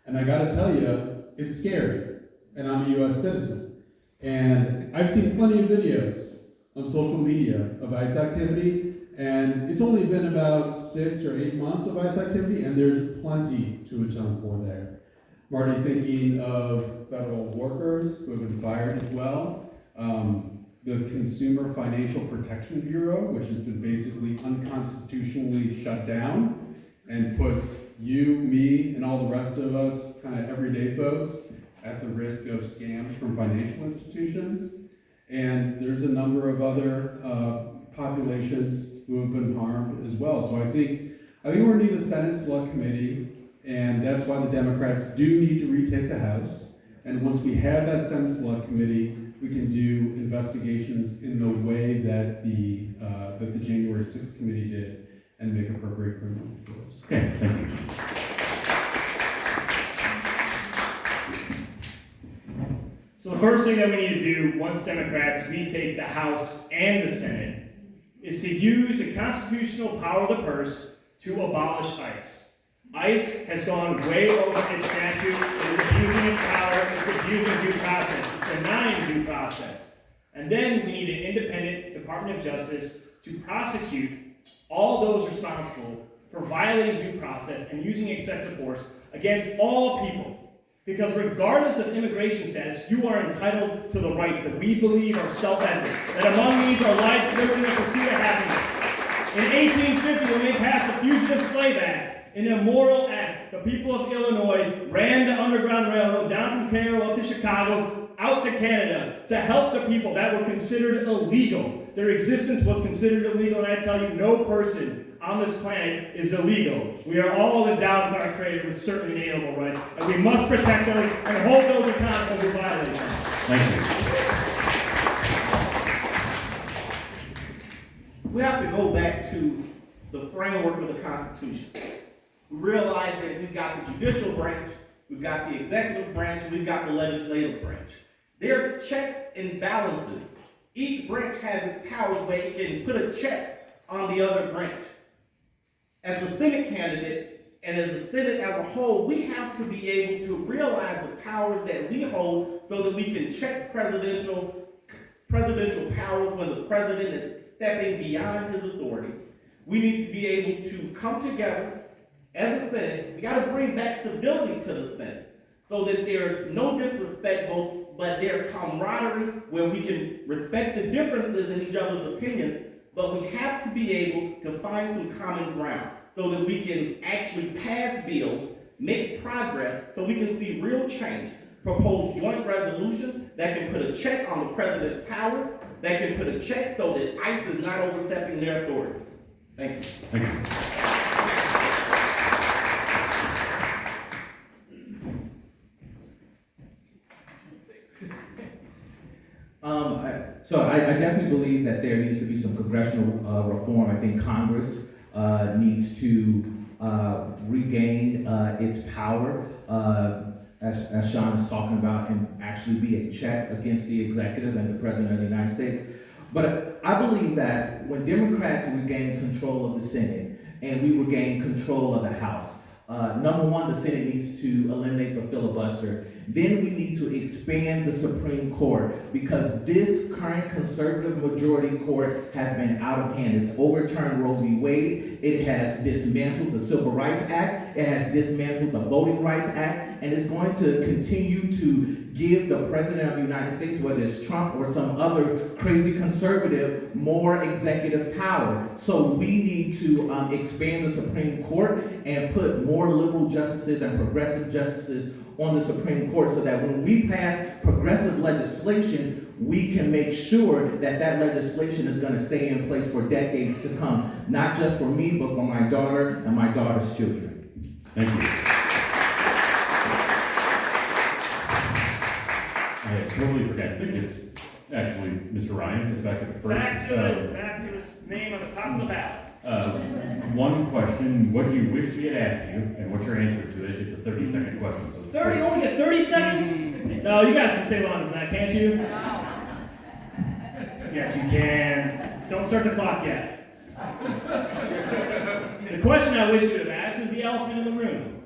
And I gotta tell you, it's scary. And I'm a US citizen. And I've seen plenty of videos on social media of ICE activity, and it's only been about 6 or 8 months of ICE activity, and there's plenty to atone for there. I'm already thinking of federal workers who have been fired as well. The Consumer Financial Protection Bureau, which has been basically unconstitutionally shut down and puts you, me, and all the rest of us, kind of everyday folks, at the risk of scams from financial institutions. And there's a number of other populations who have been harmed as well. So I think we're going to need a Senate Select Committee, and that's why the Democrats do need to retake the House. And once we have that Senate Select Committee, we can do investigations in the way that the January 6th committee did and make appropriate criminal controls. Okay, thank you. So the first thing that we need to do once Democrats retake the House and the Senate is to use the constitutional power of the purse to abolish ICE. ICE has gone way over its statute. It is abusing its power. It's abusing due process. It's denying due process. And then we need an independent Department of Justice to prosecute all those responsible for violating due process and using excessive force against all people. Because regardless of immigration status, you are entitled to the rights that we believe are self-evident. That among these are life, liberty, and pursuit of happiness. In 1850, when they passed the Fugitive Slave Act, an immoral act, the people of Illinois ran the Underground Railroad down from Cairo up to Chicago, out to Canada, to help the people that were considered illegal. Their existence was considered illegal, and I tell you, no person on this planet is illegal. We are all endowed with our Creator with certain inalienable rights, and we must protect those and hold those accountable who violate them. Thank you. We have to go back to the framework of the Constitution. We realize that we've got the judicial branch, we've got the executive branch, and we've got the legislative branch. There's checks and balances. Each branch has its powers where it can put a check on the other branch. As the Senate candidate and as the Senate as a whole, we have to be able to realize the powers that we hold so that we can check presidential powers when the president is stepping beyond his authority. We need to be able to come together as a Senate. We got to bring back civility to the Senate so that there's no disrespect, but there's camaraderie where we can respect the differences in each other's opinions, but we have to be able to find some common ground so that we can actually pass bills, make progress, so we can see real change, propose joint resolutions that can put a check on the president's powers, that can put a check so that ICE is not overstepping their authorities. Thank you. Thank you. So I definitely believe that there needs to be some congressional reform. I think Congress needs to regain its power, as Sean is talking about, and actually be a check against the executive and the President of the United States. But I believe that when Democrats regain control of the Senate and we regain control of the House, number one, the Senate needs to eliminate the filibuster. Then we need to expand the Supreme Court, because this current conservative majority court has been out of hand. It's overturned Roe v. Wade. It has dismantled the Civil Rights Act. It has dismantled the Voting Rights Act. And it's going to continue to give the President of the United States, whether it's Trump or some other crazy conservative, more executive power. So we need to expand the Supreme Court and put more liberal justices and progressive justices on the Supreme Court, so that when we pass progressive legislation, we can make sure that that legislation is going to stay in place for decades to come, not just for me, but for my daughter and my daughter's children. Thank you. I totally forgot. I think it's actually Mr. Ryan is back at the first. Back to its name on the top of the ballot. One question: what do you wish we had asked you, and what's your answer to it? It's a 30-second question. So 30, only get 30 seconds? No, you guys can stay longer than that, can't you? Yes, you can. Don't start the clock yet. The question I wish you would have asked is the elephant in the room.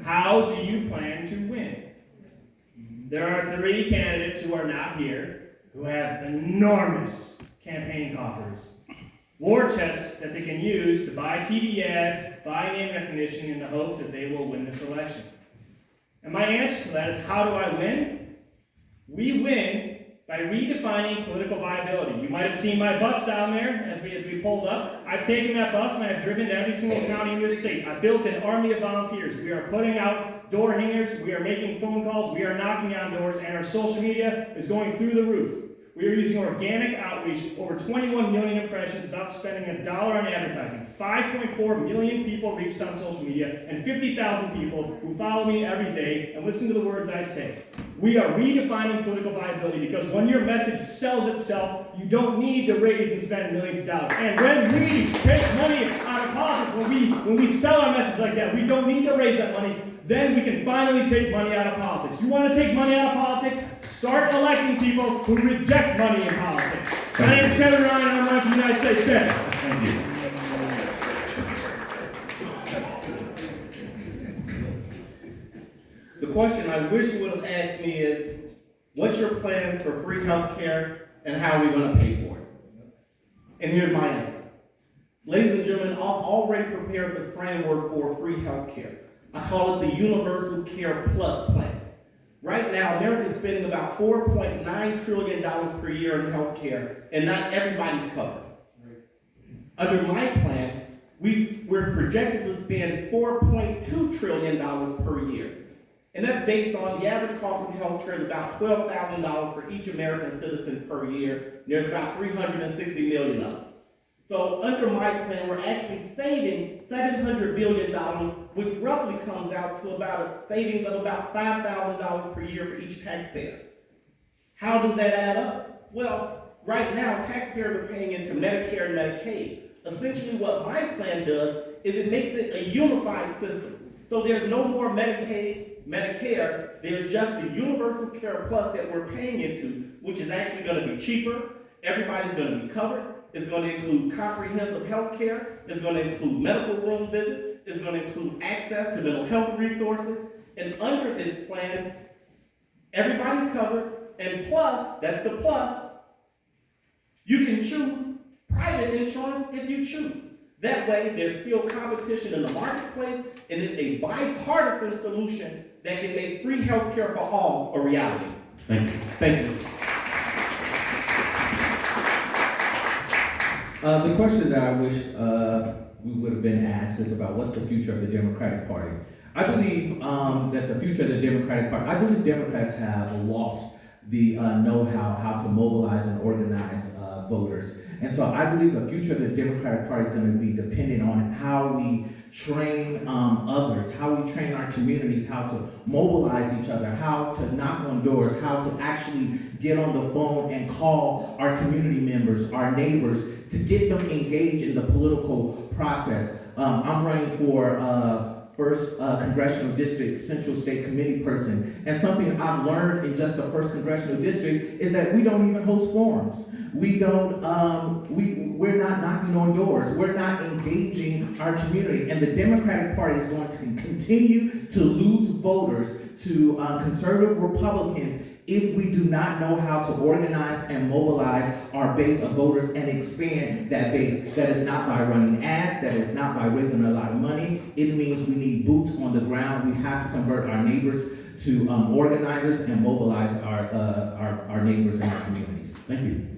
How do you plan to win? There are 3 candidates who are not here who have enormous campaign coffers. War chests that they can use to buy TV ads, buy name recognition in the hopes that they will win this election. And my answer to that is, how do I win? We win by redefining political viability. You might have seen my bus down there as we pulled up. I've taken that bus and I've driven to every single county in this state. I've built an army of volunteers. We are putting out door hangers, we are making phone calls, we are knocking on doors, and our social media is going through the roof. We are using organic outreach, over 21 million impressions without spending $1 on advertising. 5.4 million people reached on social media, and 50,000 people who follow me every day and listen to the words I say. We are redefining political viability, because when your message sells itself, you don't need to raise and spend millions of dollars. And when we take money out of politics, when we sell our message like that, we don't need to raise that money. Then we can finally take money out of politics. You want to take money out of politics? Start electing people who reject money in politics. My name is Kevin Ryan, and I'm running for the United States Senate. Thank you. The question I wish you would have asked me is, what's your plan for free health care and how are we going to pay for it? And here's my answer. Ladies and gentlemen, I've already prepared the framework for free health care. I call it the Universal Care Plus plan. Right now, America's spending about $4.9 trillion per year in health care, and not everybody's covered. Under my plan, we're projected to spend $4.2 trillion per year. And that's based on the average cost of health care is about $12,000 for each American citizen per year. There's about 360 million of us. So under my plan, we're actually saving $700 billion, which roughly comes out to about a savings of about $5,000 per year for each taxpayer. How does that add up? Well, right now, taxpayers are paying into Medicare and Medicaid. Essentially, what my plan does is it makes it a unified system. So there's no more Medicaid, Medicare, there's just the Universal Care Plus that we're paying into, which is actually going to be cheaper. Everybody's going to be covered. It's going to include comprehensive health care. It's going to include medical room visits. It's going to include access to mental health resources. And under this plan, everybody's covered. And plus, that's the plus, you can choose private insurance if you choose. That way, there's still competition in the marketplace, and it's a bipartisan solution that can make free health care for all a reality. Thank you. Thank you. The question that I wish we would have been asked is about what's the future of the Democratic Party. I believe that the future of the Democratic Party, I believe Democrats have lost the know-how how to mobilize and organize voters. And so I believe the future of the Democratic Party is going to be dependent on how we train others, how we train our communities, how to mobilize each other, how to knock on doors, how to actually get on the phone and call our community members, our neighbors, to get them engaged in the political process. I'm running for first congressional district Central State Committee person, and something I've learned in just the first congressional district is that we don't even host forums. We don't. We're not knocking on doors. We're not engaging our community, and the Democratic Party is going to continue to lose voters to conservative Republicans if we do not know how to organize and mobilize our base of voters and expand that base. That is not by running ads, that is not by raising a lot of money. It means we need boots on the ground. We have to convert our neighbors to organizers and mobilize our neighbors and our communities. Thank you.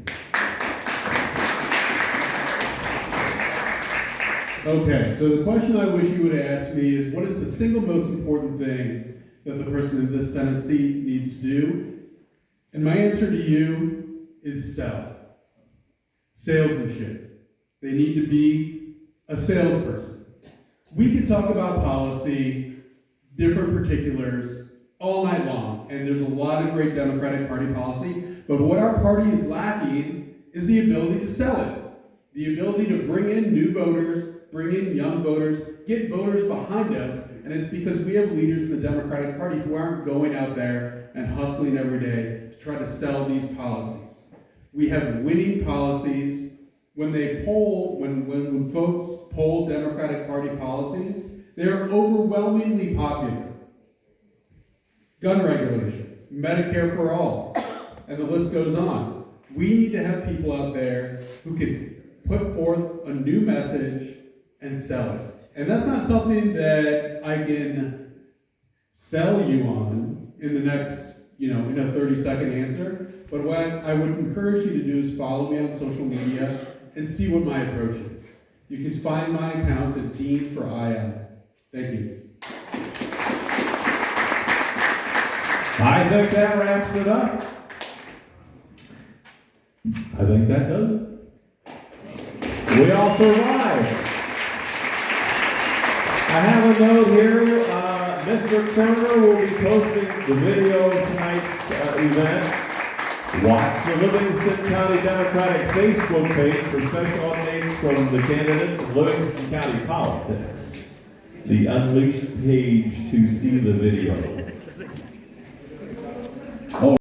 Okay, so the question I wish you would ask me is, what is the single most important thing that the person in this Senate seat needs to do? And my answer to you is sell. Salesmanship. They need to be a salesperson. We can talk about policy, different particulars, all night long, and there's a lot of great Democratic Party policy, but what our party is lacking is the ability to sell it. The ability to bring in new voters, bring in young voters, get voters behind us, and it's because we have leaders in the Democratic Party who aren't going out there and hustling every day to try to sell these policies. We have winning policies. When they poll, when folks poll Democratic Party policies, they are overwhelmingly popular. gun regulation, Medicare for all, and the list goes on. We need to have people out there who can put forth a new message and sell it. And that's not something that I can sell you on in the next, in a 30-second answer. But what I would encourage you to do is follow me on social media and see what my approach is. You can find my accounts at Dean for IL. Thank you. I think that wraps it up. I think that does it. We all survived. I have a note here. Mr. Turner will be posting the video of tonight's event. Watch the Livingston County Democratic Facebook page for special updates from the candidates of Livingston County politics. The Unleashed page to see the video.